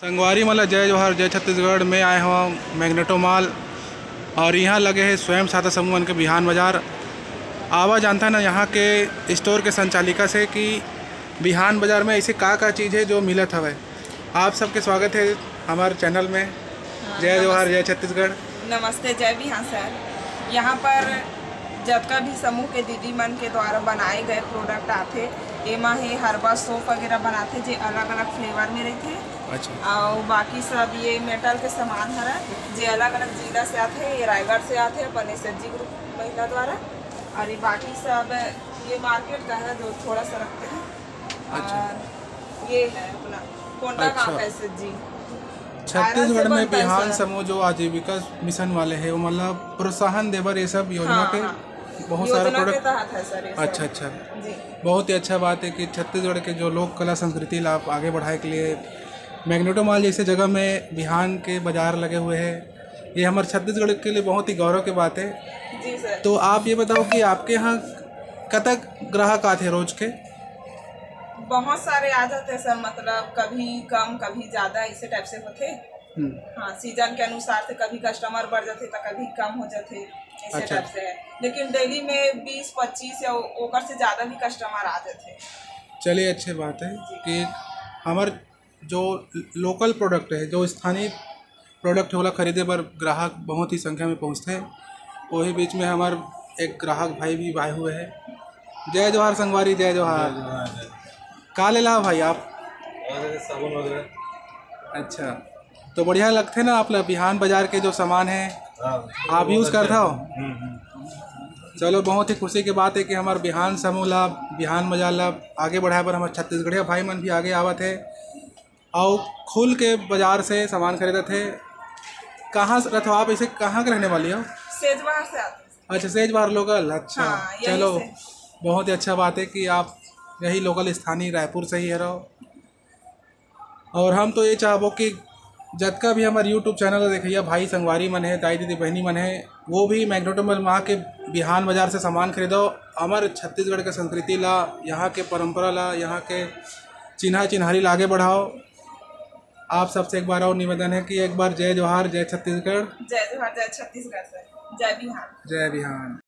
संगवारी मतलब जय जोहर जय छत्तीसगढ़ में आए हुआ मैग्नेटो मॉल और यहाँ लगे हैं स्वयं सहायता समूह के बिहान बाज़ार। आवा जानता ना यहाँ के स्टोर के संचालिका से कि बिहान बाज़ार में ऐसे का चीज़ है जो मिलत हवे। आप सबके स्वागत है हमारे चैनल में। जय जोहर जय छत्तीसगढ़। नमस्ते, जय बिहान सर। यहाँ पर जबका भी समूह के दीदी मन के द्वारा बनाए गए प्रोडक्ट आते एमा है हर्बल सोप वगैरह बनाते जो अलग अलग फ्लेवर में रहते। अच्छा। और बाकी सब ये मेटल के सामान है जो अलग अलग जिला से आते हैं। ये रायगढ़ से आते हैं अपने एसएचजी ग्रुप महिला द्वारा। और ये बाकी सब ये मार्केट का है जो थोड़ा सा रखते हैं। अच्छा। और ये है अपना कोंडा का एसएचजी। छत्तीसगढ़ में बिहान समूह जो आजीविका मिशन वाले हैं वो मतलब प्रोत्साहन देवर ये सब योजना के बहुत सारे प्रोडक्ट है सर। अच्छा अच्छा जी। बहुत ही अच्छा बात है कि छत्तीसगढ़ के जो लोक कला संस्कृति लाभ आगे बढ़ाने के लिए मैग्नेटो मॉल जैसे जगह में बिहान के बाजार लगे हुए हैं। ये हमारे छत्तीसगढ़ के लिए बहुत ही गौरव की बात है। जी सर। तो आप ये बताओ कि आपके यहाँ कतक ग्राहक आते रोज के? बहुत सारे आ जाते हैं सर, मतलब कभी कम कभी ज़्यादा ऐसे टाइप से होते। हाँ, सीजन के अनुसार से कभी कस्टमर बढ़ जाते तो कभी कम हो जाते ऐसे अच्छा। टाइप से है। लेकिन डेली में 20-25 या ओकर से ज़्यादा भी कस्टमर आ जाते। चलिए अच्छी बात है कि हमारे जो लोकल प्रोडक्ट है जो स्थानीय प्रोडक्ट होला खरीदे पर ग्राहक बहुत ही संख्या में पहुँचते हैं। वही बीच में हमारे एक ग्राहक भाई भी आए हुए हैं। जय जोहार संगवारी जय जोहार। का लेला भाई आप? साबुन वगैरह। अच्छा, तो बढ़िया लगते ना आप बिहान बाजार के जो सामान है आप यूज़ करता हो? चलो बहुत ही खुशी की बात है कि हमारे बिहान समूह ला बिहान बाजार ला आगे बढ़ाए पर हमारे छत्तीसगढ़िया भाई मन भी आगे आवत है और खुल के बाजार से सामान खरीदे थे। कहाँ से रहते हो आप? ऐसे कहाँ के रहने वाली हो? सेजवार से आते। अच्छा, सेजवार लोकल। अच्छा। हाँ, चलो बहुत ही अच्छा बात है कि आप यही लोकल स्थानीय रायपुर से ही रहो। और हम तो ये चाहबो कि जतका भी हमारे यूट्यूब चैनल देखिए भाई संगवारी मन है, दाई दीदी बहनी मन है, वो भी मैग्नेटो मॉल माँ के बिहान बाजार से सामान खरीदो। हमारे छत्तीसगढ़ के संस्कृति ला, यहाँ के परंपरा ला, यहाँ के चिन्हारी ला आगे बढ़ाओ। आप सबसे एक बार और निवेदन है कि एक बार जय जोहार जय छत्तीसगढ़। जय जोहार जय छत्तीसगढ़ सर। जय बिहान। जय बिहान।